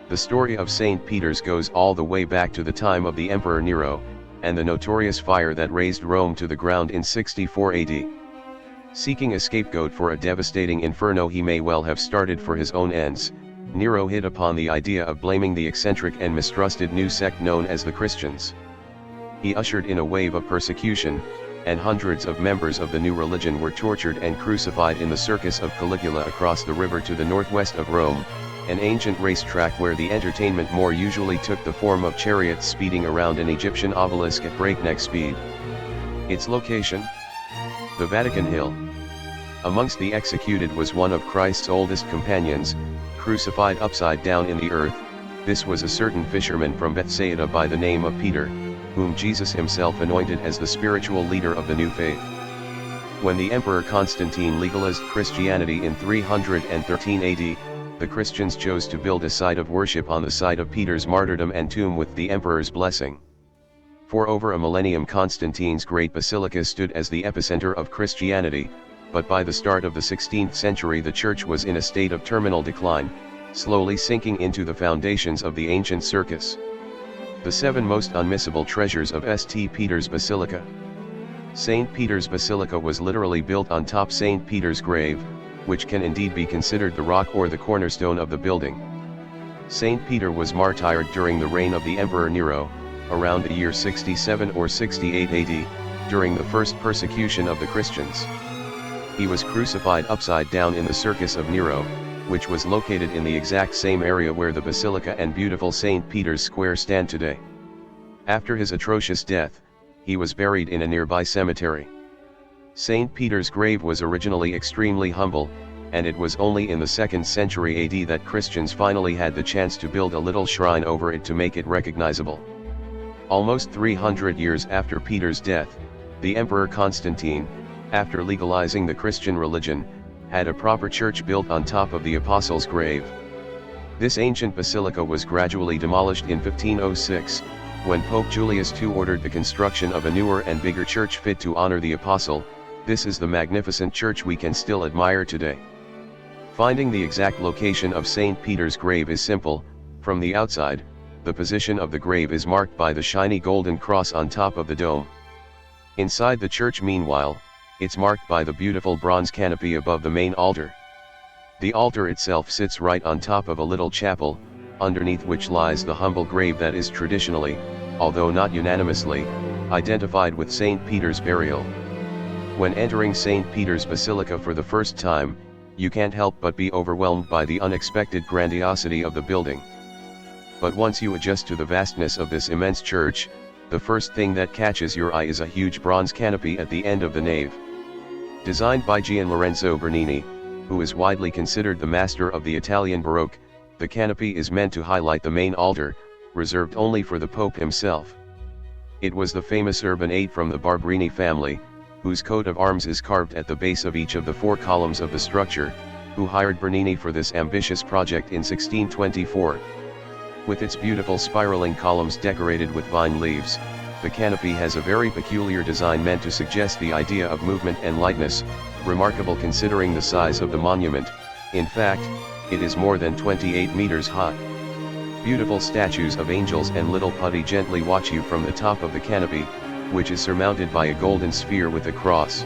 The story of St. Peter's goes all the way back to the time of the Emperor Nero, and the notorious fire that razed Rome to the ground in 64 AD. Seeking a scapegoat for a devastating inferno he may well have started for his own ends, Nero hit upon the idea of blaming the eccentric and mistrusted new sect known as the Christians. He ushered in a wave of persecution, and hundreds of members of the new religion were tortured and crucified in the Circus of Caligula across the river to the northwest of Rome, an ancient racetrack where the entertainment more usually took the form of chariots speeding around an Egyptian obelisk at breakneck speed. Its location? The Vatican Hill. Amongst the executed was one of Christ's oldest companions, crucified upside down in the earth. This was a certain fisherman from Bethsaida by the name of Peter, whom Jesus himself anointed as the spiritual leader of the new faith. When the Emperor Constantine legalized Christianity in 313 AD, the Christians chose to build a site of worship on the site of Peter's martyrdom and tomb with the emperor's blessing. For over a millennium Constantine's great basilica stood as the epicenter of Christianity, but by the start of the 16th century the church was in a state of terminal decline, slowly sinking into the foundations of the ancient circus. The 7 most unmissable treasures of St. Peter's Basilica. St. Peter's Basilica was literally built on top St. Peter's grave, which can indeed be considered the rock or the cornerstone of the building. St. Peter was martyred during the reign of the Emperor Nero, around the year 67 or 68 AD, during the first persecution of the Christians. He was crucified upside down in the Circus of Nero, which was located in the exact same area where the Basilica and beautiful St. Peter's Square stand today. After his atrocious death, he was buried in a nearby cemetery. St. Peter's grave was originally extremely humble, and it was only in the 2nd century AD that Christians finally had the chance to build a little shrine over it to make it recognizable. Almost 300 years after Peter's death, the Emperor Constantine, after legalizing the Christian religion, had a proper church built on top of the apostle's grave. This ancient basilica was gradually demolished in 1506, when Pope Julius II ordered the construction of a newer and bigger church fit to honor the apostle. This is the magnificent church we can still admire today. Finding the exact location of St. Peter's grave is simple. From the outside, the position of the grave is marked by the shiny golden cross on top of the dome. Inside the church, meanwhile, it's marked by the beautiful bronze canopy above the main altar. The altar itself sits right on top of a little chapel, underneath which lies the humble grave that is traditionally, although not unanimously, identified with St. Peter's burial. When entering St. Peter's Basilica for the first time, you can't help but be overwhelmed by the unexpected grandiosity of the building. But once you adjust to the vastness of this immense church, the first thing that catches your eye is a huge bronze canopy at the end of the nave. Designed by Gian Lorenzo Bernini, who is widely considered the master of the Italian Baroque, the canopy is meant to highlight the main altar, reserved only for the Pope himself. It was the famous Urban VIII from the Barberini family, whose coat of arms is carved at the base of each of the 4 columns of the structure, who hired Bernini for this ambitious project in 1624. With its beautiful spiraling columns decorated with vine leaves, the canopy has a very peculiar design meant to suggest the idea of movement and lightness, remarkable considering the size of the monument. In fact, it is more than 28 meters high. Beautiful statues of angels and little putti gently watch you from the top of the canopy, which is surmounted by a golden sphere with a cross.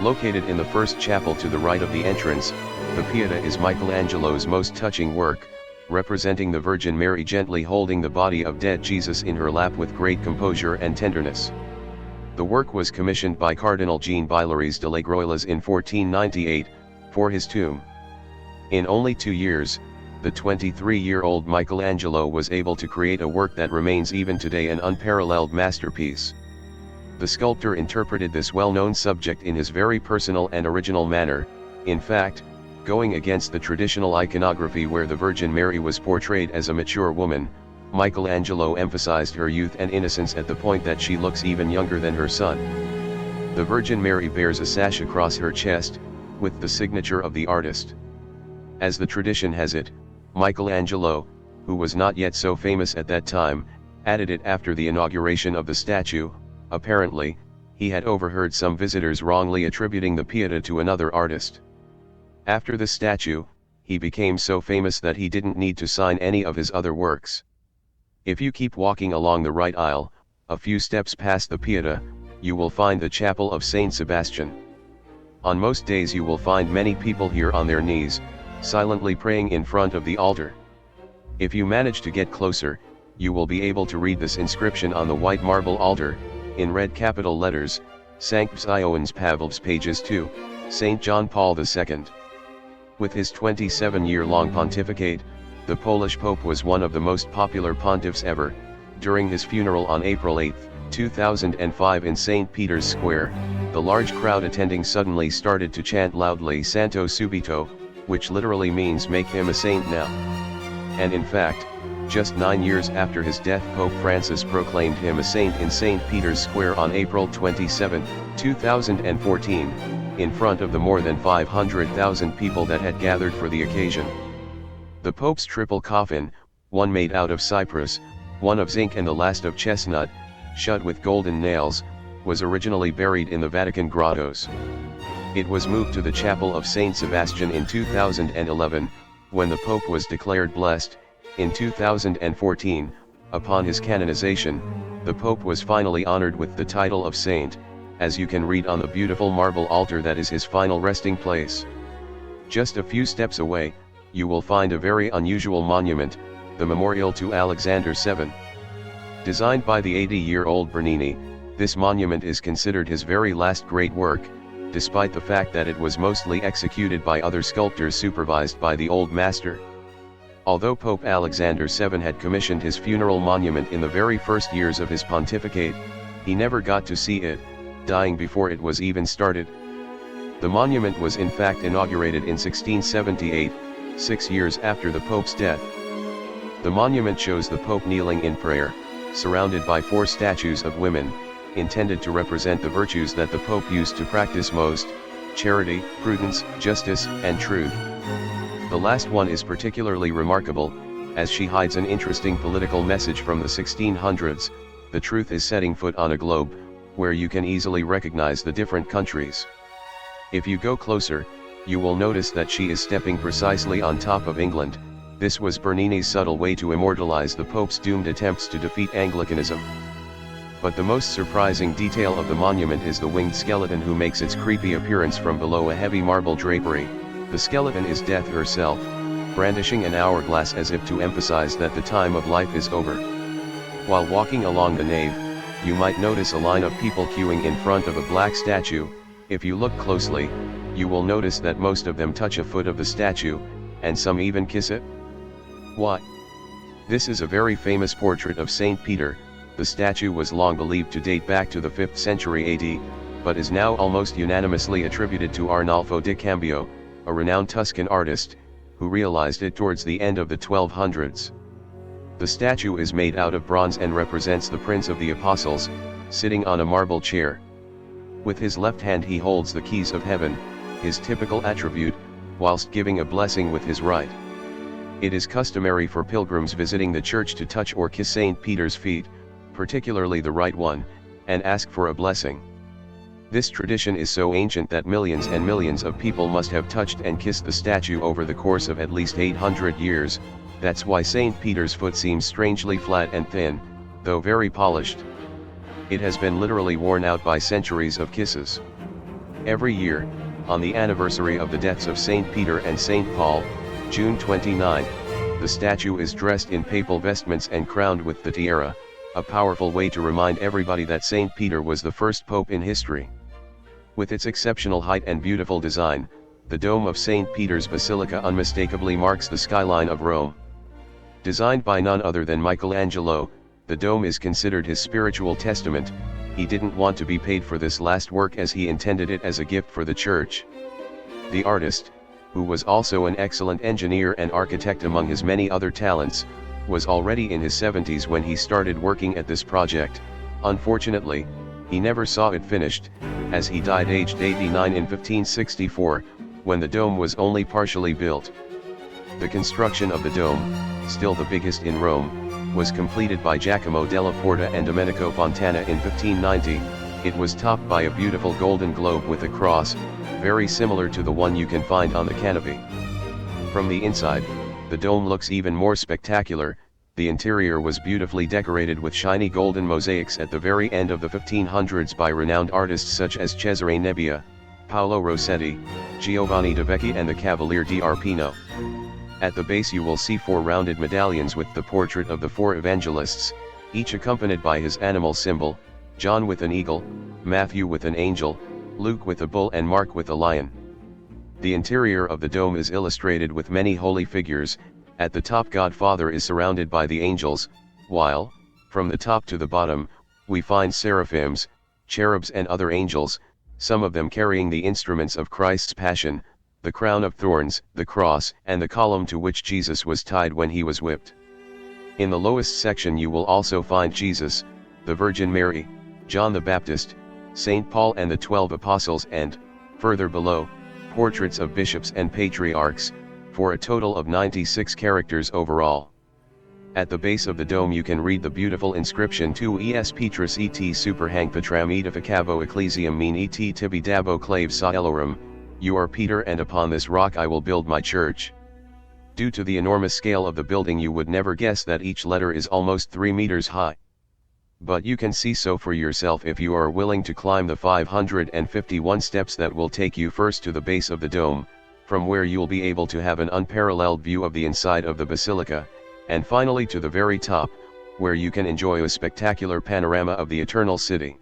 Located in the first chapel to the right of the entrance, the Pietà is Michelangelo's most touching work, representing the Virgin Mary gently holding the body of dead Jesus in her lap with great composure and tenderness. The work was commissioned by Cardinal Jean Villeries de Lagroilles in 1498, for his tomb. In only 2 years, the 23-year-old Michelangelo was able to create a work that remains even today an unparalleled masterpiece. The sculptor interpreted this well-known subject in his very personal and original manner, in fact, going against the traditional iconography where the Virgin Mary was portrayed as a mature woman. Michelangelo emphasized her youth and innocence at the point that she looks even younger than her son. The Virgin Mary bears a sash across her chest, with the signature of the artist. As the tradition has it, Michelangelo, who was not yet so famous at that time, added it after the inauguration of the statue. Apparently, he had overheard some visitors wrongly attributing the Pietà to another artist. After the statue, he became so famous that he didn't need to sign any of his other works. If you keep walking along the right aisle, a few steps past the Pieta, you will find the chapel of Saint Sebastian. On most days you will find many people here on their knees, silently praying in front of the altar. If you manage to get closer, you will be able to read this inscription on the white marble altar, in red capital letters, Sanctus Ioannes Pavlovs pages 2, St. John Paul II. With his 27-year-long pontificate, the Polish Pope was one of the most popular pontiffs ever. During his funeral on April 8, 2005 in St. Peter's Square, the large crowd attending suddenly started to chant loudly Santo Subito, which literally means make him a saint now. And in fact, just 9 years after his death, Pope Francis proclaimed him a saint in St. Peter's Square on April 27, 2014, in front of the more than 500,000 people that had gathered for the occasion. The Pope's triple coffin, one made out of cypress, one of zinc and the last of chestnut, shut with golden nails, was originally buried in the Vatican grottos. It was moved to the chapel of Saint Sebastian in 2011, when the Pope was declared blessed. In 2014, upon his canonization, the Pope was finally honored with the title of saint, as you can read on the beautiful marble altar that is his final resting place. Just a few steps away, you will find a very unusual monument, the memorial to Alexander VII. Designed by the 80-year-old Bernini, this monument is considered his very last great work, despite the fact that it was mostly executed by other sculptors supervised by the old master. Although Pope Alexander VII had commissioned his funeral monument in the very first years of his pontificate, he never got to see it, dying before it was even started. The monument was in fact inaugurated in 1678, 6 years after the Pope's death. The monument shows the Pope kneeling in prayer, surrounded by 4 statues of women, intended to represent the virtues that the Pope used to practice most: charity, prudence, justice, and truth. The last one is particularly remarkable, as she hides an interesting political message from the 1600s. The truth is setting foot on a globe, where you can easily recognize the different countries. If you go closer, you will notice that she is stepping precisely on top of England. This was Bernini's subtle way to immortalize the Pope's doomed attempts to defeat Anglicanism. But the most surprising detail of the monument is the winged skeleton who makes its creepy appearance from below a heavy marble drapery. The skeleton is Death herself, brandishing an hourglass as if to emphasize that the time of life is over. While walking along the nave, you might notice a line of people queuing in front of a black statue. If you look closely, you will notice that most of them touch a foot of the statue, and some even kiss it. Why? This is a very famous portrait of Saint Peter. The statue was long believed to date back to the 5th century AD, but is now almost unanimously attributed to Arnolfo di Cambio, a renowned Tuscan artist, who realized it towards the end of the 1200s. The statue is made out of bronze and represents the Prince of the Apostles, sitting on a marble chair. With his left hand he holds the keys of heaven, his typical attribute, whilst giving a blessing with his right. It is customary for pilgrims visiting the church to touch or kiss St. Peter's feet, particularly the right one, and ask for a blessing. This tradition is so ancient that millions and millions of people must have touched and kissed the statue over the course of at least 800 years, that's why St. Peter's foot seems strangely flat and thin, though very polished. It has been literally worn out by centuries of kisses. Every year, on the anniversary of the deaths of St. Peter and St. Paul, June 29, the statue is dressed in papal vestments and crowned with the tiara, a powerful way to remind everybody that St. Peter was the first pope in history. With its exceptional height and beautiful design, the dome of St. Peter's Basilica unmistakably marks the skyline of Rome. Designed by none other than Michelangelo, the dome is considered his spiritual testament. He didn't want to be paid for this last work as he intended it as a gift for the church. The artist, who was also an excellent engineer and architect among his many other talents, was already in his 70s when he started working at this project. Unfortunately, he never saw it finished, as he died aged 89 in 1564, when the dome was only partially built. The construction of the dome, still the biggest in Rome, was completed by Giacomo della Porta and Domenico Fontana in 1590. It was topped by a beautiful golden globe with a cross, very similar to the one you can find on the canopy. From the inside, the dome looks even more spectacular. The interior was beautifully decorated with shiny golden mosaics at the very end of the 1500s by renowned artists such as Cesare Nebbia, Paolo Rossetti, Giovanni de Vecchi and the Cavaliere di Arpino. At the base you will see 4 rounded medallions with the portrait of the 4 evangelists, each accompanied by his animal symbol, John with an eagle, Matthew with an angel, Luke with a bull and Mark with a lion. The interior of the dome is illustrated with many holy figures. At the top God Father is surrounded by the angels, while, from the top to the bottom, we find seraphims, cherubs and other angels, some of them carrying the instruments of Christ's passion, the crown of thorns, the cross, and the column to which Jesus was tied when he was whipped. In the lowest section you will also find Jesus, the Virgin Mary, John the Baptist, St. Paul and the 12 apostles and, further below, portraits of bishops and patriarchs, for a total of 96 characters overall. At the base of the dome you can read the beautiful inscription Tu es Petrus et super hanc Petram edificabo ecclesiam mene et tibi dabo clave saelorum, you are Peter and upon this rock I will build my church. Due to the enormous scale of the building you would never guess that each letter is almost 3 meters high. But you can see so for yourself if you are willing to climb the 551 steps that will take you first to the base of the dome, from where you'll be able to have an unparalleled view of the inside of the basilica, and finally to the very top, where you can enjoy a spectacular panorama of the Eternal City.